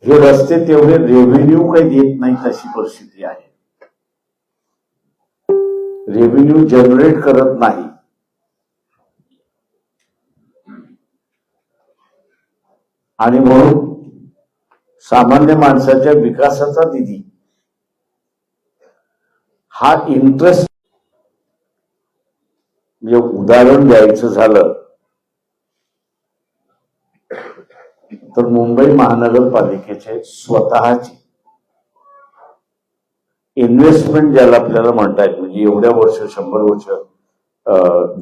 हे रस्ते तेवढे रेव्हेन्यू काही देत नाहीत अशी परिस्थिती आहे. रेव्हेन्यू जनरेट करत नाही. आणि म्हणून सामान्य माणसाच्या विकासाचा निधी हा इंटरेस्ट, म्हणजे उदाहरण द्यायचं झालं तर मुंबई महानगरपालिकेचे स्वतःची इन्व्हेस्टमेंट ज्याला आपल्याला म्हणता येत, म्हणजे एवढ्या वर्ष 100 वर्ष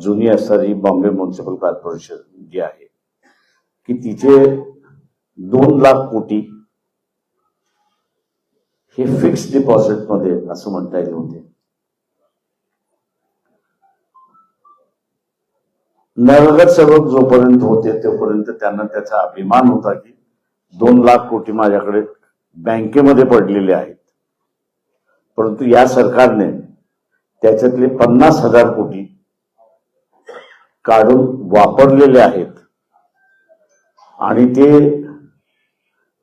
जुनी असणारी बॉम्बे म्युनिसिपल कॉर्पोरेशन जी आहे की तिचे 2 लाख कोटी हे फिक्स डिपॉझिट मध्ये असं म्हणता येईल होते. नवगत सेवक जोपर्यंत होते तोपर्यंत त्यांना त्याचा अभिमान होता की 2 लाख कोटी माझ्याकडे बँकेमध्ये पडलेले आहेत. परंतु या सरकारने त्याच्यातले 50,000 कोटी काढून वापरलेले आहेत आणि ते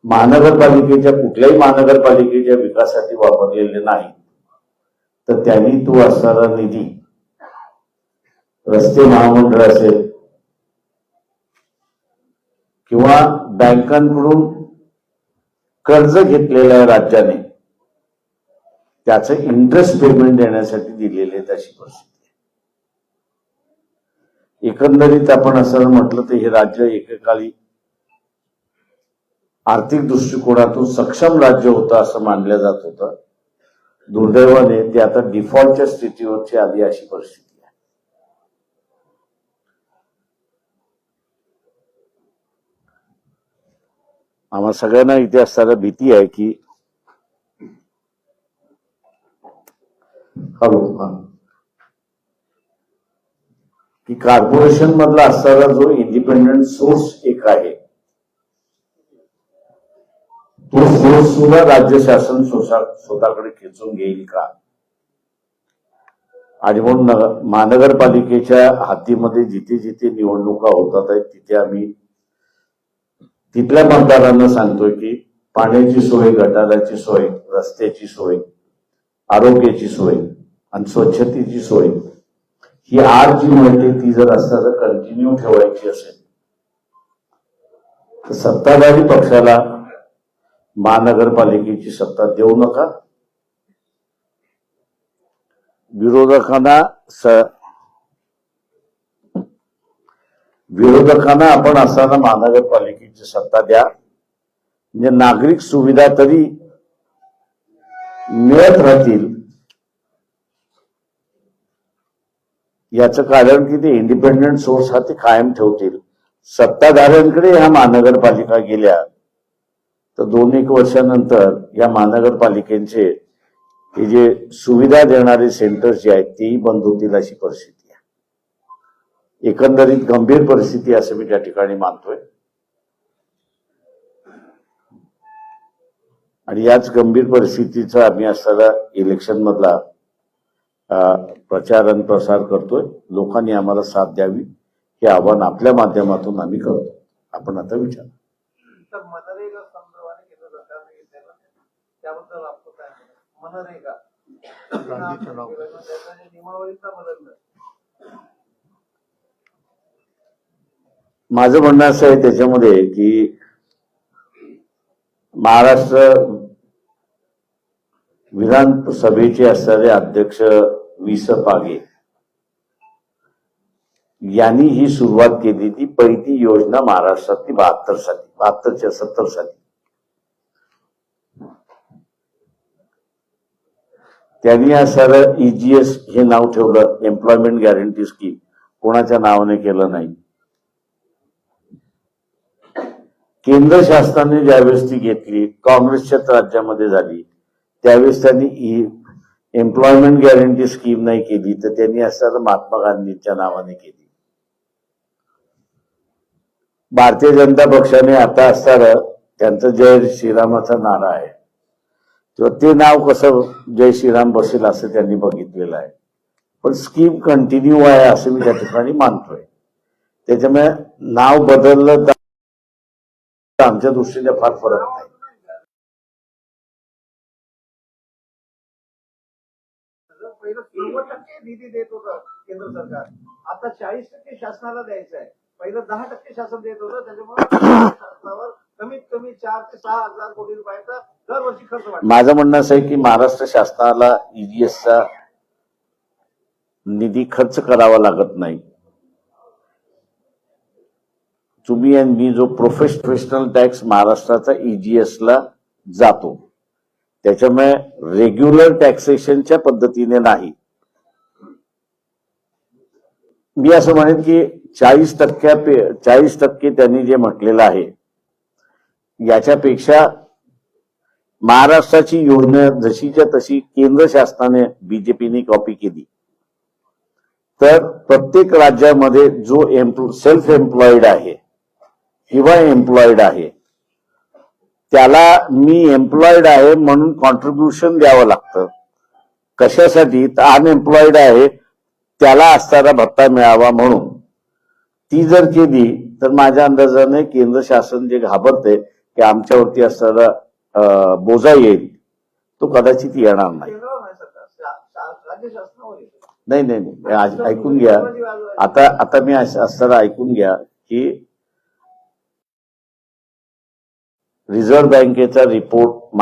महानगरपालिकेच्या कुठल्याही महानगरपालिकेच्या विकासासाठी वापरलेले नाही. तर त्यांनी तो असणारा निधी रस्ते महामंडळ असेल किंवा बँकांकडून कर्ज घेतलेलं आहे राज्याने, त्याचं इंटरेस्ट पेमेंट देण्यासाठी दिलेले आहेत अशी परिस्थिती आहे. एकंदरीत आपण असं म्हटलं तर हे राज्य एकेकाळी आर्थिक दृष्टिकोनातून सक्षम राज्य होतं असं मानलं जात होतं. दुर्दैवाने ते आता डिफॉल्टच्या स्थितीवरची आली अशी परिस्थिती आहे. आम्हा सगळ्यांना इथे असताना भीती आहे की की कॉर्पोरेशन मधला असणारा जो इंडिपेंडंट सोर्स एक आहे तो सोर्स सुद्धा राज्य शासन स्वतःकडे खेचून घेईल का. आणि म्हणून महानगरपालिकेच्या हद्दीमध्ये जिथे जिथे निवडणुका होतात आहेत तिथे आम्ही तिथल्या मतदारांना सांगतोय की पाण्याची सोय, गटाराची सोय, रस्त्याची सोय, आरोग्याची सोय आणि स्वच्छतेची सोय ही आज जी मिळते ती जर असं कंटिन्यू ठेवायची असेल तर सत्ताधारी पक्षाला महानगरपालिकेची सत्ता देऊ नका. विरोधकांना आपण असताना महानगरपालिकेची सत्ता द्या, म्हणजे नागरिक सुविधा तरी मिळत राहतील. याचं कारण की ते इंडिपेंडंट सोर्स हा ते कायम ठेवतील. सत्ताधाऱ्यांकडे ह्या महानगरपालिका गेल्या तर 2-1 वर्षानंतर या महानगरपालिकेचे हे जे सुविधा देणारे सेंटर्स जे आहेत तेही बंद होतील अशी परिस्थिती आहे. एकंदरीत गंभीर परिस्थिती असं मी त्या ठिकाणी मानतोय. आणि याच गंभीर परिस्थितीचा आम्ही असताना इलेक्शन मधला प्रचार आणि प्रसार करतोय. लोकांनी आम्हाला साथ द्यावी हे आवाहन आपल्या माध्यमातून आम्ही करतो. आपण आता विचार माझं म्हणणं असं आहे त्याच्यामध्ये की महाराष्ट्र विधानसभेचे असणारे अध्यक्ष वि.स. पागे यांनी ही सुरुवात केली ती पहिली योजना महाराष्ट्रातली 72 साली. त्यांनी असणारं EGS हे नाव ठेवलं, एम्प्लॉयमेंट गॅरंटी स्कीम. कोणाच्या नावाने केलं नाही. केंद्र शासनाने ज्यावेळेस ती घेतली, काँग्रेसच्या राज्यामध्ये झाली, त्यावेळेस त्यांनी एम्प्लॉयमेंट गॅरंटी स्कीम नाही केली तर त्यांनी असं महात्मा गांधींच्या नावाने केली. भारतीय जनता पक्षाने आता असताना त्यांचं जय श्रीरामाचा नारा आहे तेव्हा ते नाव कसं जय श्रीराम बसेल असं त्यांनी बघितलेलं आहे. पण स्कीम कंटिन्यू आहे असं मी त्या ठिकाणी मानतोय. त्याच्यामुळे नाव बदललं तर आमच्या दृष्टीने फार फरक नाही. निधी देत होतं केंद्र सरकार, आता 40% शासनाला द्यायचं आहे. पहिलं 10% शासन देत होतं, त्याच्यामुळे शासनावर कमीत कमी 4 ते 6 हजार कोटी रुपयाचा दरवर्षी खर्च वाटतो. माझं म्हणणं असं आहे की महाराष्ट्र शासनाला ईजीएसचा निधी खर्च करावा लागत नाही. तुम्ही आणि मी जो प्रोफेशनल टॅक्स महाराष्ट्राचा ईजीएसला जातो, त्याच्यामुळे रेग्युलर टॅक्सेशनच्या पद्धतीने नाही. मी असं म्हणेन की 40% त्यांनी जे म्हटलेलं आहे याच्यापेक्षा महाराष्ट्राची योजना जशीच्या तशी केंद्र शासनाने बीजेपीने कॉपी केली तर प्रत्येक राज्यामध्ये जो सेल्फ एम्प्लॉईड आहे किंवा एम्प्लॉईड आहे त्याला मी एम्प्लॉईड आहे म्हणून कॉन्ट्रीब्युशन द्यावं लागतं. कशासाठी? तर अनएम्प्लॉईड आहे त्याला असणारा भत्ता मिळावा म्हणून. ती जर केली तर माझ्या अंदाजाने केंद्र शासन जे घाबरते की आमच्यावरती असणारा बोजा येईल तो कदाचित येणार नाही. राज्य शासनावर येतो. नाही, ऐकून घ्या. आता मी असताना ऐकून घ्या की रिझर्व्ह बँकेचा रिपोर्ट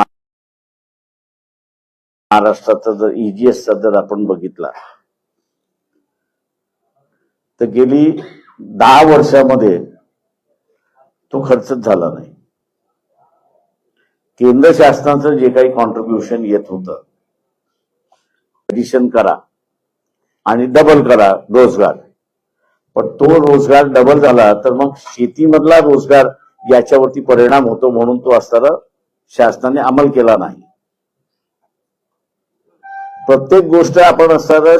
महाराष्ट्राचा जर ईजीएसचा जर आपण बघितला तर गेली 10 वर्षामध्ये तो खर्चच झाला नाही. केंद्र शासनाचं जे काही कॉन्ट्रीब्युशन येत होतं, ऍडिशन करा आणि डबल करा रोजगार, पण तो रोजगार डबल झाला तर मग शेतीमधला रोजगार याच्यावरती परिणाम होतो म्हणून तो असताना शासनाने अंमल केला नाही. प्रत्येक गोष्ट आपण असताना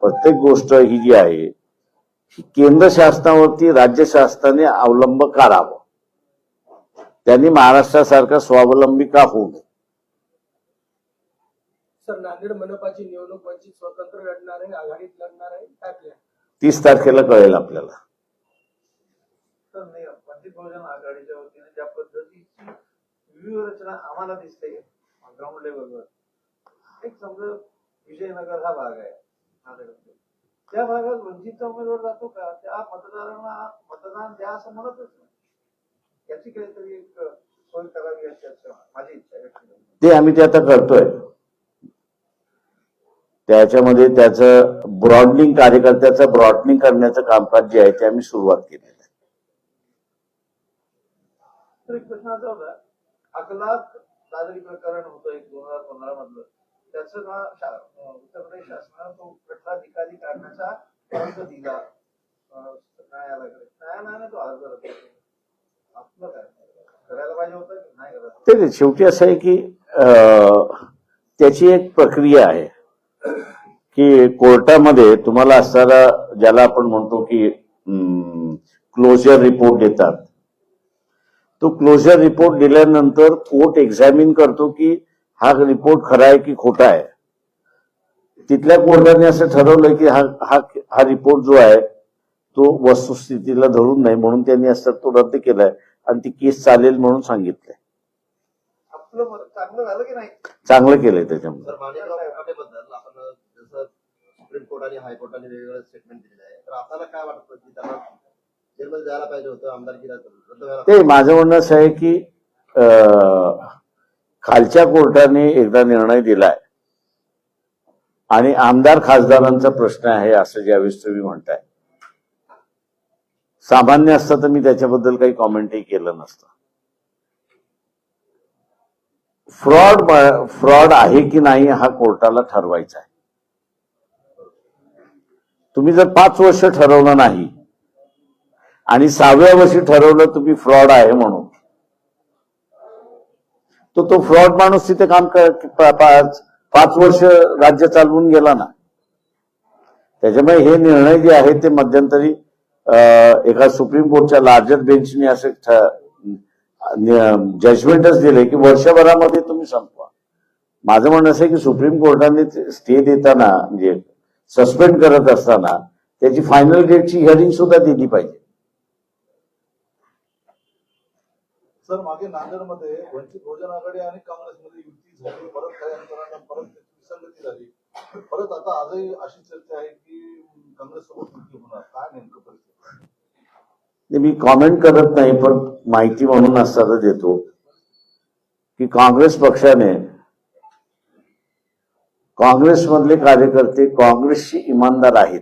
प्रत्येक गोष्ट ही जी आहे केंद्र शासनावरती राज्य शासनाने अवलंब करावं. त्यांनी महाराष्ट्रासारखा स्वावलंबी का होऊ नये. सर, नांदेड मनपाची निवडणूक वंचित स्वतंत्र लढणार आहे, आघाडीत लढणार आहे, काय प्लॅन? 30 तारखेला कळेल आपल्याला. तर नाही, वंचित बहुजन आघाडीच्या वतीने ज्या पद्धतीची व्यूहरचना आम्हाला दिसते ग्राउंड लेवलवर, एक समजा विजयनगर हा भाग आहे नांदेडमध्ये, त्या भागात वंचितचा उमेदवार जातो का? त्या मतदारांना मतदान द्या असं म्हणतच नाही. याची काहीतरी एक सोय करावी अशी माझी इच्छा आहे. ते आम्ही ते आता करतोय. त्याच्यामध्ये त्याचं ब्रॉडनिंग, कार्यकर्त्याचं ब्रॉडनिंग करण्याचं कामकाज जे आहे ते आम्ही सुरुवात केलेलं आहे. तर एक प्रश्न असा होता, अकलाक दादरी प्रकरण होतं एक 2015 मधलं, त्याचं उत्तर प्रदेश शासनानं तो प्रश्नाधिकारी काढण्याचा अर्ज दिला न्यायालयाकडे. न्यायालयाने तो अर्ज रद्द केला. आपलं काय करायला पाहिजे होतं की नाही करायला? ते शेवटी असं आहे की त्याची एक प्रक्रिया आहे की कोर्टामध्ये तुम्हाला असणारा ज्याला आपण म्हणतो की क्लोजर रिपोर्ट देतात, तो क्लोजर रिपोर्ट दिल्यानंतर कोर्ट एक्झामिन करतो की हा रिपोर्ट खरा आहे की खोटा आहे. तिथल्या कोर्टाने असं ठरवलं की हा रिपोर्ट जो आहे तो वस्तुस्थितीला धरून नाही म्हणून त्यांनी असं तो रद्द केलाय आणि ती केस चालेल म्हणून सांगितलंय. आपलं चांगलं झालं की नाही? चांगलं केलंय त्याच्यामध्ये. सुप्रीम कोर्ट आणि हायकोर्टाने वेगवेगळे स्टेटमेंट दिलेले आहे, तर आपल्याला काय वाटतं की त्यांना जेलमध्ये जायला पाहिजे होतं, आमदारकीला रद्द व्हायला? ते माझं म्हणणं असं आहे की खालच्या कोर्टाने एकदा निर्णय दिलाय आणि आमदार खासदारांचा प्रश्न आहे असं ज्यावेळेस तुम्ही म्हणताय, सामान्य असतं तर मी त्याच्याबद्दल काही कॉमेंटही केलं नसतं. फ्रॉड आहे की नाही हा कोर्टाला ठरवायचा आहे. तुम्ही जर 5 वर्ष ठरवलं नाही आणि 6व्या वर्षी ठरवलं तुम्ही फ्रॉड आहे म्हणून, तो फ्रॉड माणूस तिथे काम 5 वर्ष राज्य चालवून गेला ना. त्याच्यामुळे हे निर्णय जे आहे ते मध्यंतरी एका सुप्रीम कोर्टच्या लार्जर बेंचने असे जजमेंटच दिले की वर्षभरामध्ये तुम्ही संपवा. माझं म्हणणं असं आहे की सुप्रीम कोर्टाने स्टे देताना म्हणजे सस्पेंड करत असताना त्याची फायनल डेटची हिअरिंग सुद्धा दिली पाहिजे. सर, मागे नांदेडमध्ये वंचित बहुजन आघाडी आणि काँग्रेसमध्ये युती झाली, परत काही अंतरानं परत विसंगती झाली. परत आता आजही अशी चर्चा आहे की काँग्रेस सोबत युती होणार, काय नेमकं परिस्थिती? ते मी कॉमेंट करत नाही, पण माहिती म्हणून असताना देतो की काँग्रेस पक्षाने, काँग्रेसमधले कार्यकर्ते काँग्रेसशी इमानदार आहेत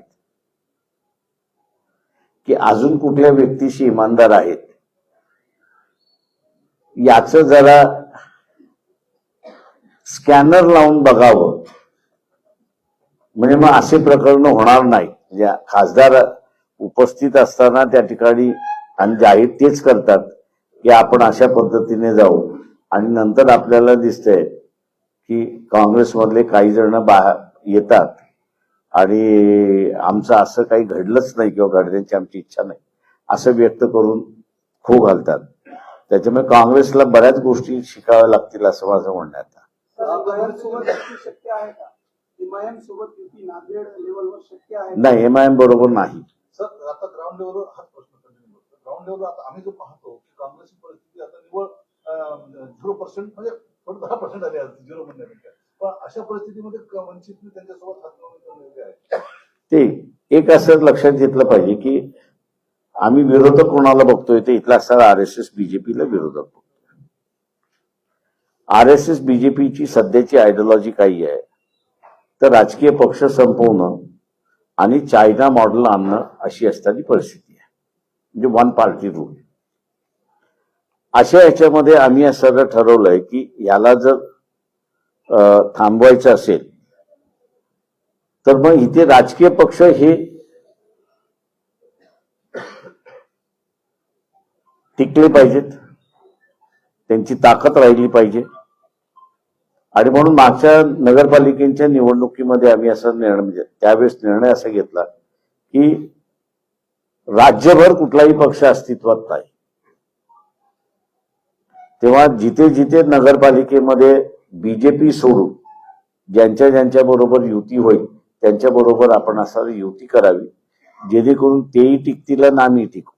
की अजून कुठल्या व्यक्तीशी इमानदार आहेत याचं जरा स्कॅनर लावून बघावं. म्हणजे मग असे प्रकरण होणार नाही. म्हणजे खासदार उपस्थित असताना त्या ठिकाणी आणि जाहीर तेच करतात की आपण अशा पद्धतीने जाऊ, आणि नंतर आपल्याला दिसतंय की काँग्रेसमधले काही जण येतात आणि आमचं असं काही घडलंच नाही किंवा घडण्याची आमची इच्छा नाही असं व्यक्त करून खो घालतात. त्याच्यामुळे काँग्रेसला बऱ्याच गोष्टी शिकाव्या लागतील असं माझं म्हणणं आहे. MIM सोबत युती शक्य आहे का? MIM सोबत युती नांदेड लेवलवर शक्य आहे का? नाही, MIM बरोबर नाही. सर, आता ग्राउंड लेवलवर हाच प्रश्न कंटिन्यू करतो. ग्राउंड लेवलवर आता आम्ही जो पाहतो की काँग्रेसची परिस्थिती आता निव्वळ 0% म्हणजे थोडं 10% आली आहे, 0 म्हणण्यापेक्षा. पण अशा परिस्थितीमध्ये वंचितने त्यांच्यासोबत हात मिळवले आहे. ते एक असं लक्षात घेतलं पाहिजे की आम्ही विरोधक कोणाला बघतोय, ते इथला असणारा RSS BJPला विरोधक बघतोय. RSS BJPची सध्याची आयडिओलॉजी काही आहे तर राजकीय पक्ष संपवणं आणि चायना मॉडेल आणणं अशी असणारी परिस्थिती आहे. म्हणजे वन पार्टी रूल. अशा याच्यामध्ये आम्ही असं ठरवलंय की याला जर थांबवायचं असेल तर मग इथे राजकीय पक्ष हे टिकले पाहिजेत, त्यांची ताकद राहिली पाहिजे. आणि म्हणून मागच्या नगरपालिकेच्या निवडणुकीमध्ये आम्ही असा निर्णय, म्हणजे त्यावेळेस निर्णय असा घेतला की राज्यभर कुठलाही पक्ष अस्तित्वात नाही. तेव्हा जिथे जिथे नगरपालिकेमध्ये BJP सोडून ज्यांच्या बरोबर युती होईल त्यांच्या बरोबर आपण असं युती करावी, जेणेकरून तेही टिकतील आणि आम्ही टिकू.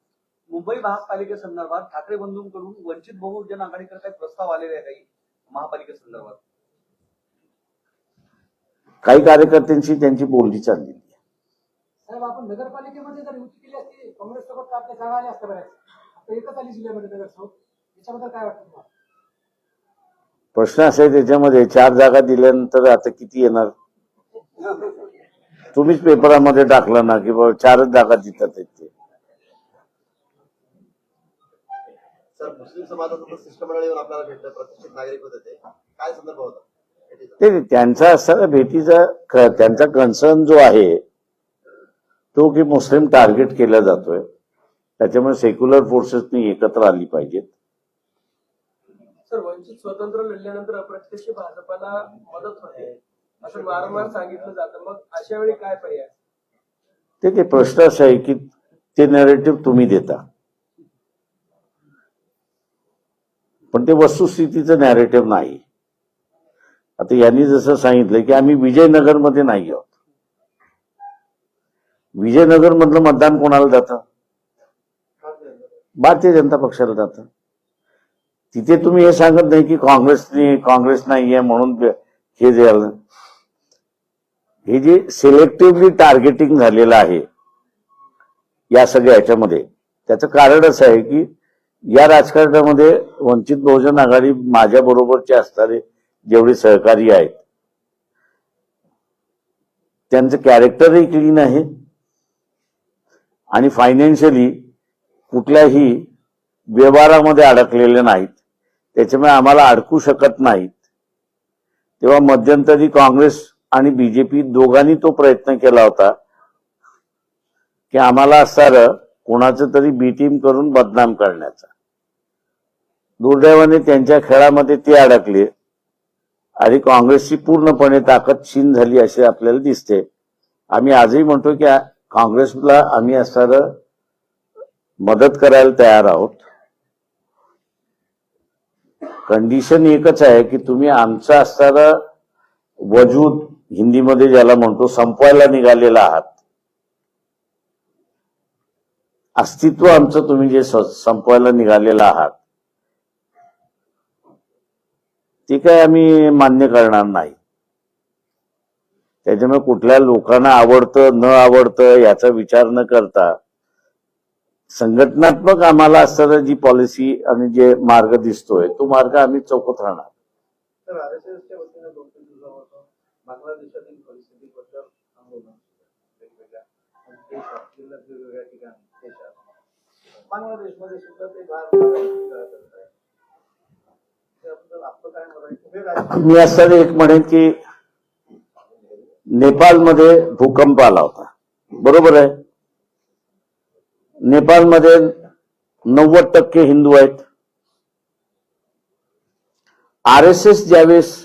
मुंबई महापालिकेसंदर्भात ठाकरे बंधूंकडून वंचित बहुजन आघाडीकडे काही प्रस्ताव आलेले आहे काही महापालिकेसंदर्भात? काही कार्यकर्त्यांची त्यांची बोलणी चालली. साहेब, आपण नगरपालिकेमध्ये जर युती केली असती काँग्रेस सोबत आपल्या जागा आल्या असत्या बऱ्याच. आता एकच आली जिल्ह्यामध्ये नगरसोबत. याच्याबद्दल काय वाटतं तुम्हाला? प्रश्न असा आहे त्याच्यामध्ये 4 जागा दिल्यानंतर आता किती येणार? तुम्हीच पेपरामध्ये टाकलं ना की बाबा 4च जागा देतात ते. सर, मुस्लिम समाजाचं शिष्टमंडळ येऊन आपल्याला भेटलं, प्रतिष्ठित नागरिक होते, ते काय संदर्भ होता? ते त्यांचा असताना भेटीचा त्यांचा कन्सर्न जो आहे तो की मुस्लिम टार्गेट केला जातोय, त्याच्यामुळे सेक्युलर फोर्सेसनी एकत्र आली पाहिजेत. सर, वंचित स्वतंत्र लढल्यानंतर अप्रत्यक्ष भाजपाला मदत होते असं वारंवार सांगितलं जातं. मग अशा वेळी काय पर्याय? ते प्रश्न असा आहे की ते नॅरेटिव्ह तुम्ही देता, पण ते वस्तुस्थितीचं नॅरेटिव्ह नाही. आता यांनी जसं सांगितलं की आम्ही विजयनगरमध्ये नाही आहोत. विजयनगर मधलं मतदान कोणाला जातं? भारतीय जनता पक्षाला जातं. तिथे तुम्ही हे सांगत नाही की काँग्रेस नाहीये म्हणून हे झालं. हे जे सिलेक्टिव्हली टार्गेटिंग झालेलं आहे या सगळ्या ह्याच्यामध्ये, त्याचं कारण असं आहे की या राजकारणामध्ये वंचित बहुजन आघाडी माझ्या बरोबरचे असणारे जेवढे सहकारी आहेत त्यांचं कॅरेक्टरही क्लीन आहे आणि फायनान्शियली कुठल्याही व्यवहारामध्ये अडकलेले नाहीत. त्याच्यामुळे आम्हाला अडकू शकत नाहीत. तेव्हा मध्यंतरी काँग्रेस आणि BJP दोघांनी तो प्रयत्न केला होता की आम्हाला असणारं कोणाचं तरी बी टीम करून बदनाम करण्याचा. दुर्दैवाने त्यांच्या खेळामध्ये ते अडकले आणि काँग्रेसची पूर्णपणे ताकद क्षीण झाली असे आपल्याला दिसते. आम्ही आजही म्हणतो की काँग्रेसला आम्ही असणारं मदत करायला तयार आहोत. कंडिशन एकच आहे की तुम्ही आमचं असणारं वजूद, हिंदीमध्ये ज्याला म्हणतो, संपवायला निघालेला आहात. अस्तित्व आमचं तुम्ही जे संपवायला निघालेलं आहात ते काय आम्ही मान्य करणार नाही. त्याच्यामुळे कुठल्या लोकांना आवडतं न आवडतं याचा विचार न करता संघटनात्मक आम्हाला असताना जी पॉलिसी आणि जे मार्ग दिसतोय तो मार्ग आम्ही चौकत राहणार. तर आरएसएसच्या वतीने 2-3 दिवसापासून बांगलादेशातील परिस्थितीबद्दल आंदोलन वेगवेगळ्या देशात जिल्ह्यात वेगवेगळ्या ठिकाणी देशात बांगलादेशमध्ये सुद्धा ते करत आहे. त्याबद्दल आपलं काय मत आहे? कुठे राजकीय मी असताना एक म्हणेन की नेपाळमध्ये भूकंप आला होता, बरोबर आहे. नेपाळमध्ये 90% हिंदू आहेत. आरएसएस ज्यावेळेस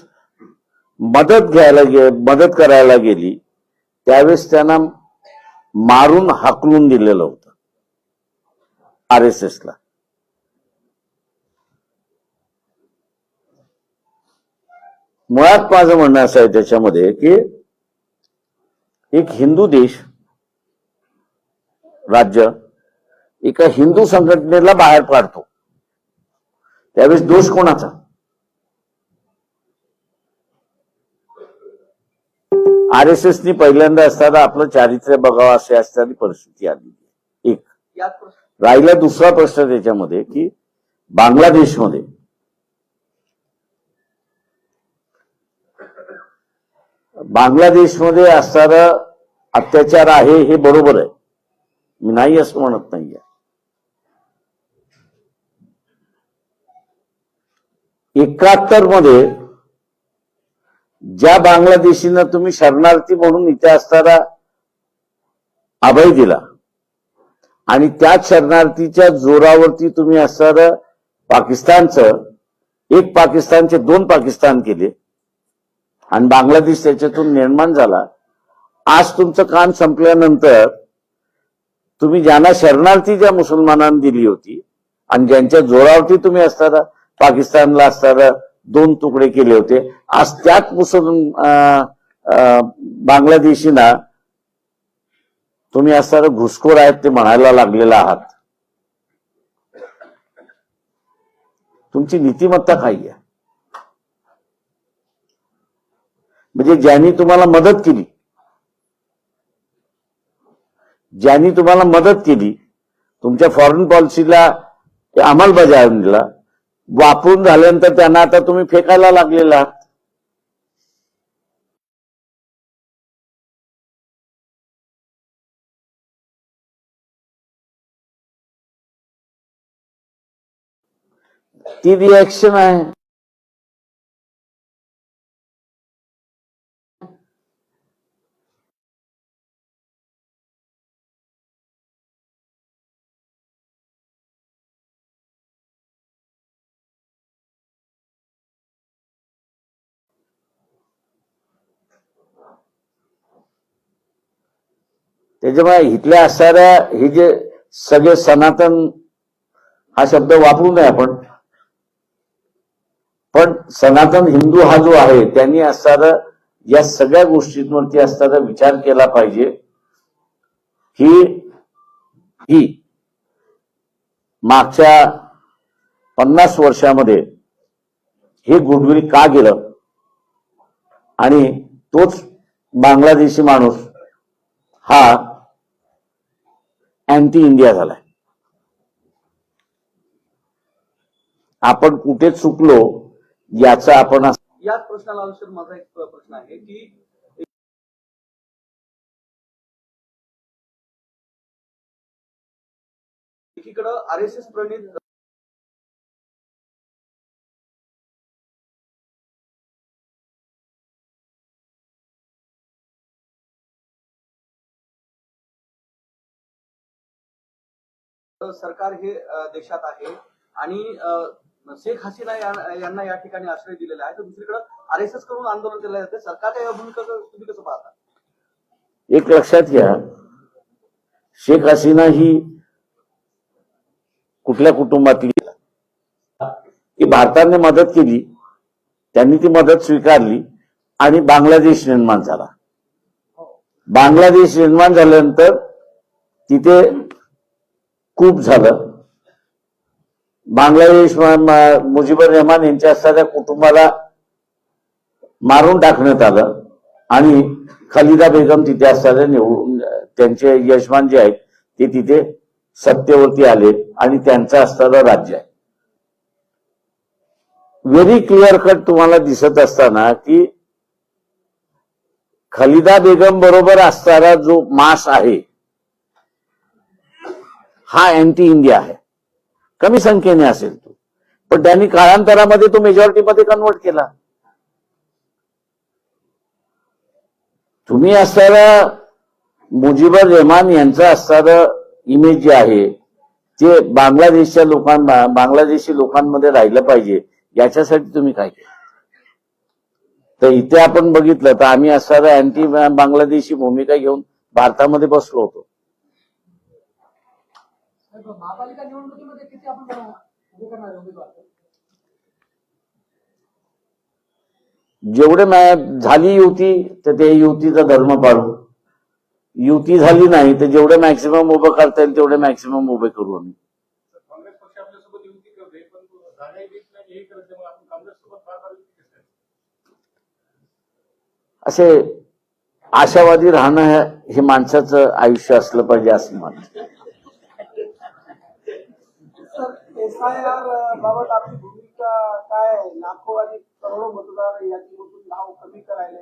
मदत करायला गेली त्यावेळेस त्यांना मारून हाकलून दिलेलं होतं आरएसएसला. मुळात माझं म्हणणं असं आहे त्याच्यामध्ये की एक हिंदू देश राज्य एका हिंदू संघटनेला बाहेर पाडतो त्यावेळेस दोष कोणाचा? आरएसएसनी पहिल्यांदा असताना आपलं चारित्र्य बघावं असे असताना परिस्थिती आली. एक यात प्रश्न राहिला दुसरा प्रश्न त्याच्यामध्ये की बांगलादेशमध्ये असणारा अत्याचार आहे हे बरोबर आहे, मी नाही असं म्हणत नाहीये. 71 मध्ये ज्या बांगलादेशींना तुम्ही शरणार्थी म्हणून इथे असताना अभय दिला आणि त्याच शरणार्थीच्या जोरावरती तुम्ही असणारं एक पाकिस्तानचे 2 पाकिस्तान केले आणि बांगलादेश त्याच्यातून निर्माण झाला. आज तुमचं काम संपल्यानंतर तुम्ही ज्यांना शरणार्थी ज्या मुसलमानांना दिली होती आणि ज्यांच्या जोरावरती तुम्ही असताना पाकिस्तानला असताना 2 तुकडे केले होते, आज त्याच बांगलादेशींना तुम्ही असताना घुसखोर आहेत ते म्हणायला लागलेला आहात. तुमची नीतिमत्ता काय आहे? म्हणजे ज्यांनी तुम्हाला मदत केली तुमच्या फॉरेन पॉलिसीला अंमलबजावणीला वापरून झाल्यानंतर त्यांना आता तुम्ही फेकायला लागलेला आहात. ती रिॲक्शन आहे. त्याच्यामुळे इथल्या असणाऱ्या हे जे सगळे सनातन हा शब्द वापरू नये आपण, पण सनातन हिंदू हा जो आहे त्यांनी असणारा या सगळ्या गोष्टींवरती असणारा विचार केला पाहिजे की मागच्या 50 वर्षामध्ये हे गुडविल का गेलं आणि तोच बांगलादेशी माणूस हा अँटी इंडिया झालाय. आपण कुठे चुकलो याचा आपण याच प्रश्नाला अनुसरून माझा एक प्रश्न आहे की एकीकडं आरएसएस प्रणित सरकार हे देशात आहे आणि शेख हसीना यांना या ठिकाणी आश्रय दिलेला आहे, तर दुसरीकडे आरएसएस कडून आंदोलन केलं जाते. सरकारच्या या भूमिका तुम्ही कसं पाहता? एक लक्षात घ्या, शेख हसीना ही कुठल्या कुटुंबातली की भारताने मदत केली, त्यांनी ती मदत स्वीकारली आणि बांगलादेश निर्माण झाला. बांगलादेश निर्माण झाल्यानंतर तिथे खूप झालं. बांगलादेश मुजीबुर रहमान यांच्या असणाऱ्या कुटुंबाला मारून टाकण्यात आलं आणि खलिदा बेगम तिथे असताना निवडून त्यांचे यजमान जे आहेत ते तिथे सत्तेवरती आले आणि त्यांचं असणारं राज्य आहे. व्हेरी क्लिअर कट तुम्हाला दिसत असताना की खलिदा बेगम बरोबर असणारा जो मास आहे हा अँटी इंडिया आहे. कमी संख्येने असेल तो, पण त्यांनी काळांतरामध्ये तो मेजॉरिटीमध्ये कन्वर्ट केला. तुम्ही असणारा मुजीबर रहमान यांचं असणारं इमेज जे आहे ते बांगलादेशी लोकांमध्ये राहिलं पाहिजे, याच्यासाठी तुम्ही काय केलं? तर इथे आपण बघितलं तर आम्ही असणारं अँटी बांगलादेशी भूमिका घेऊन भारतामध्ये बसलो होतो. महापालिका निवडणुकीमध्ये किती आपण उभे करणार आहे उमेदवार? जेवढे झाली युती तर ते युतीचा धर्म पाळू, युती झाली नाही तर जेवढे मॅक्सिमम उभं करता येईल तेवढे मॅक्सिमम उभे करू आम्ही. काँग्रेस पक्ष आपल्यासोबत युती करते पण जागाही देत नाही, हे करते, मग आपण काँग्रेससोबत फार युती कसं काय? असे आशावादी राहणं हे माणसाचं आयुष्य असलं पाहिजे असं मानतो. SIR बाबत आपली भूमिका काय आहे? लाखो आणि करोड़ों मतदार यादीमधून नाव कमी करायले.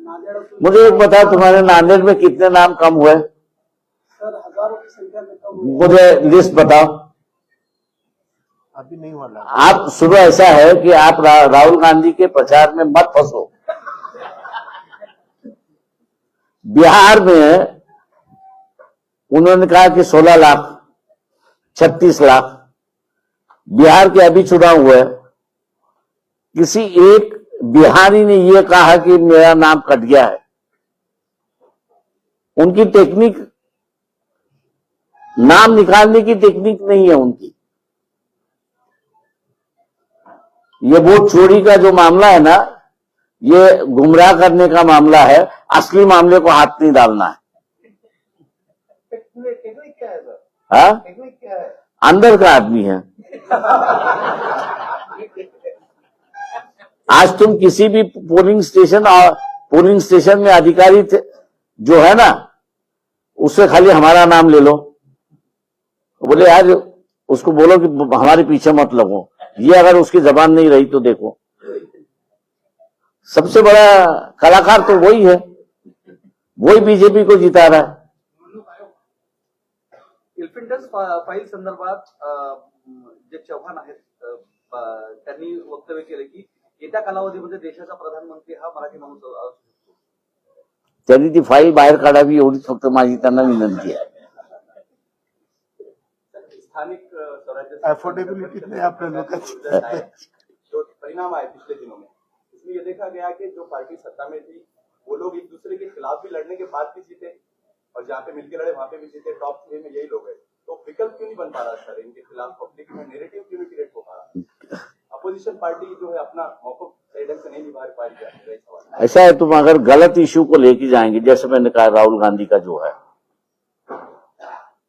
नांदेड़ मुझे एक बताओ, तुम्हारे नांदेड़ में कितने नाम कम हुए? सर हजारों की संख्या में कम हुए। मुझे लिस्ट बताओ. अभी नहीं हुआ लागू. आप सुनो, ऐसा है कि आप राहुल गांधी के प्रचार में मत फंसो. बिहार में उन्होंने कहा कि 16 लाख 36 लाख, बिहार के अभी चुनाव हुए, किसी एक बिहारी ने यह कहा कि मेरा नाम कट गया है. उनकी टेक्निक, नाम निकालने की टेक्निक नहीं है उनकी. ये वोट चोरी का जो मामला है ना, ये गुमराह करने का मामला है. असली मामले को हाथ नहीं डालना है. टेक्निक क्या है सर? हाँ, टेक्निक क्या है? अंदर का आदमी है. आज तुम किसी भी पोलिंग स्टेशन में अधिकारी जो है ना, उससे खाली हमारा नाम ले लो. बोले यार उसको बोलो कि हमारे पीछे मत लगो. ये अगर उसकी जबान नहीं रही तो देखो, सबसे बड़ा कलाकार तो वही है, वही बीजेपी को जिता रहा है. इल्फिंटस फाईल संदर्भात जे चव्हाण आहेत त्यांनी वक्तव्य केलं की येत्या कालावधीमध्ये देशाचा प्रधानमंत्री हा मराठी माणूस असू शकतो. त्यांनी ती फाईल बाहेर काढावी एवढीच फक्त माझी त्यांना विनंती आहे. स्थानिक स्वराज्य अफोर्डेबिलिटी नहीं आपने लोग जो परिणाम आए पिछले दिनों में, इसमें ये देखा गया कि जो पार्टी सत्ता में थी वो लोग एक दूसरे के खिलाफ भी लड़ने के बाद भी जीते और जहाँ पे मिलकर लड़े वहां पे भी जीते. टॉप 3 में यही लोग हैं, तो विकल्प क्यों नहीं बन पा रहा सर इनके खिलाफ? पब्लिक में नेरेटिव क्यों नहीं क्रिएट हो पा रहा? अपोजिशन पार्टी जो है अपना मौका सही ढंग से नहीं निभा पा रही है. ऐसा है, तुम अगर गलत इश्यू को लेके जाएंगे, जैसे मैंने कहा राहुल गांधी का जो है,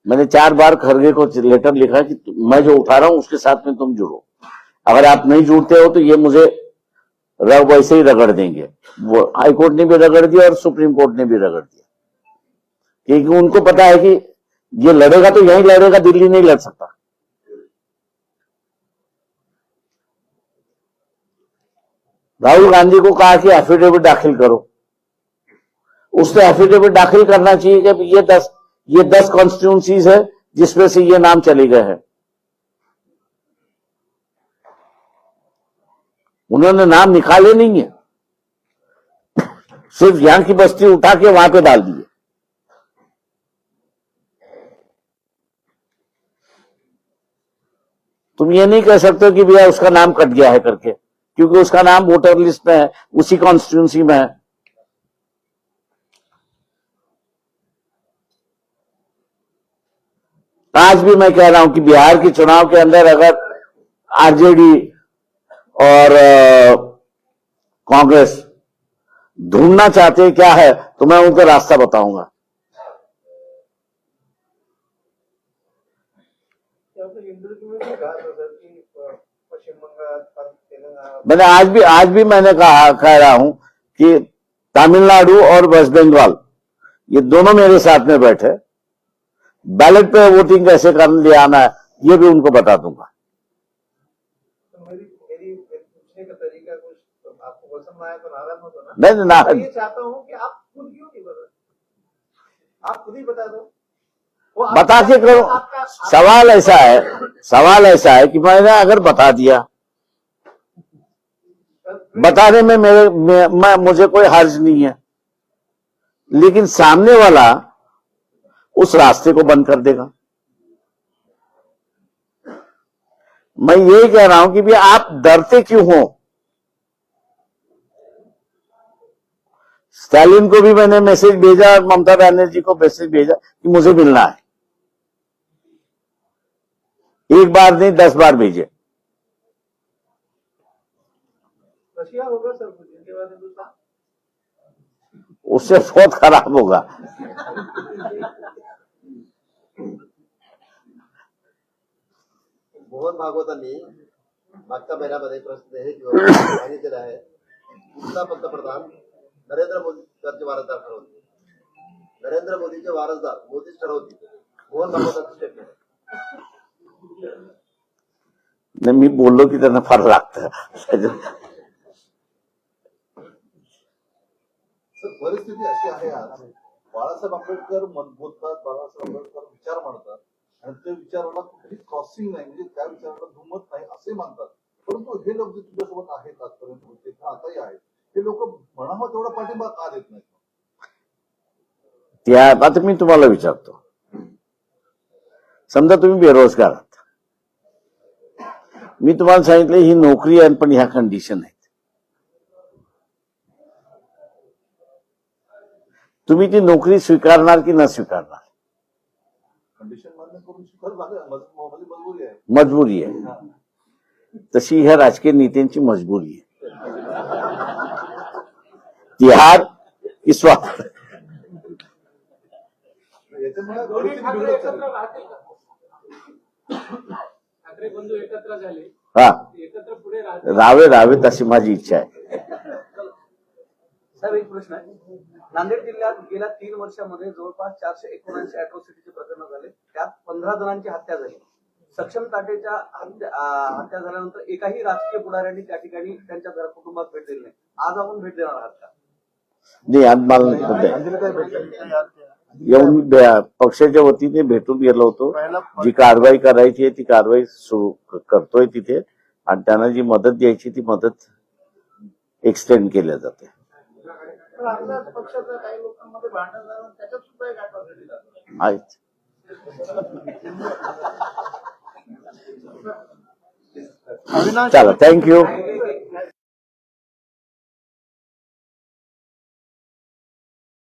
मैंने 4 बार खरगे को लेटर लिखा कि मैं जो उठा रहा हूं उसके साथ में तुम जुड़ो. अगर आप नहीं जुड़ते हो तो ये मुझे वैसे ही रगड़ देंगे. वो हाईकोर्ट ने भी रगड़ दिया और सुप्रीम कोर्ट ने भी रगड़ दिया, क्योंकि उनको पता है कि ये लड़ेगा तो यहीं लड़ेगा, दिल्ली नहीं लड़ सकता. राहुल गांधी को कहा कि एफिडेविट दाखिल करो. उसने एफिडेविट दाखिल करना चाहिए कि ये 10 कॉन्स्टिट्यूंसीज है जिसमें से ये नाम चले गए हैं. उन्होंने नाम निकाले नहीं है, सिर्फ यहां की बस्ती उठा के वहां पे डाल दिए. तुम ये नहीं कह सकते कि भैया उसका नाम कट गया है करके, क्योंकि उसका नाम वोटर लिस्ट में है, उसी कॉन्स्टिट्यूंसी में है. आज भी मैं कह रहा हूं कि बिहार के चुनाव के अंदर अगर आरजेडी और कांग्रेस ढूंढना चाहते हैं क्या है तो मैं उनको रास्ता बताऊंगा. इंटरव्यू में भी कहा था सर कि पश्चिम बंगाल तेलंगाना मैंने आज भी मैंने कह रहा हूं कि तमिलनाडु और वेस्ट बंगाल, ये दोनों मेरे साथ में बैठे, बैलेट पे वोटिंग कैसे कर ले आना है ये भी उनको बता दूंगा। तो मेरी पूछने का तरीका कुछ आपको पसंद आया तो नाराज मत होना। नहीं ना, मैं ये चाहता हूँ कि आप खुद क्यों नहीं बता, आप खुद ही बता दो। वो बता के करो। सवाल ऐसा है कि मैंने अगर बता दिया, बताने में मुझे कोई हर्ज नहीं है, लेकिन सामने वाला उस रास्ते को बंद कर देगा। मैं यही कह रहा हूं कि भी आप डरते क्यों हो। स्टालिन को भी मैंने मैसेज भेजा और ममता बनर्जी को मैसेज भेजा कि मुझे मिलना है, एक बार नहीं 10 बार भेजे। रशिया होगा सर कुछ इनके बाद हिंदुस्तान। उससे बहुत खराब होगा। मोहन भागवतांनी मागच्या महिन्यामध्ये प्रश्न हे सांगितलेलं आहे, पुढचा पंतप्रधान नरेंद्र मोदीचे वारसदार ठरवतील, नरेंद्र मोदीचे वारसदार मोदीच ठरवतील, मोहन भागवतांचं स्टेटमेंट. नाही, मी बोललो की त्यांना फार लागतं. परिस्थिती अशी आहे आज, बाळासाहेब आंबेडकर बोलतात, बाळासाहेब आंबेडकर विचार मांडतात आणि ते विचाराला कुठेही क्रॉसिंग नाही, म्हणजे त्या विचाराला दुमत नाही असे मानतात. परंतु हे लोक जे तुझ्यासोबत आहेत आजपर्यंत होते किंवा आताही आहेत, हे लोक म्हणावं तेवढा पाठिंबा का देत नाहीत? त्या आता मी तुम्हाला विचारतो, समजा तुम्ही बेरोजगार आहात, मी तुम्हाला सांगितलं ही नोकरी आहे पण ह्या कंडिशन आहेत, तुम्ही ती नोकरी स्वीकारणार की न स्वीकारणार? कंडिशन मान्य करून स्वीकार झालं, मजबुरी आहे. मजबुरी आहे. तशी ह्या राजकीय नेत्यांची मजबुरी आहे. तिहार की स्वार्थ. याच्यामुळे दोन्ही परिस्थिती ठाकरे बिघडत एकत्र चालली. राहतील का? ठाकरे बंधू एकत्र झाले, हा, एकत्र पुढे राहतील. रावेत अशी माझी इच्छा आहे. साहेब एक प्रश्न आहे, नांदेड जिल्ह्यात गेल्या 3 वर्षामध्ये जवळपास 479 अॅट्रॉसिटीचे प्रकरण झाले, त्यात 15 जणांची हत्या झाली. सक्षम ताटेच्या हत्या झाल्यानंतर एकाही राजकीय पुढाऱ्यांनी त्या ठिकाणी त्यांच्या कुटुंबात भेट दिली नाही. आज आपण भेट देणार आहात का? नाही, आज मला येऊन पक्षाच्या वतीने भेटून गेलो होतो. जी कारवाई करायची आहे ती कारवाई सुरू करतोय तिथे, आणि त्यांना जी मदत द्यायची ती मदत एक्सटेंड केल्या जाते. पण आपल्याच पक्षाच्या काही लोकांमध्ये भांडण झालं, त्याच्यात सुद्धा एक अॅट्रॉसिटी झाली. आहेत. चला, थँक्यू.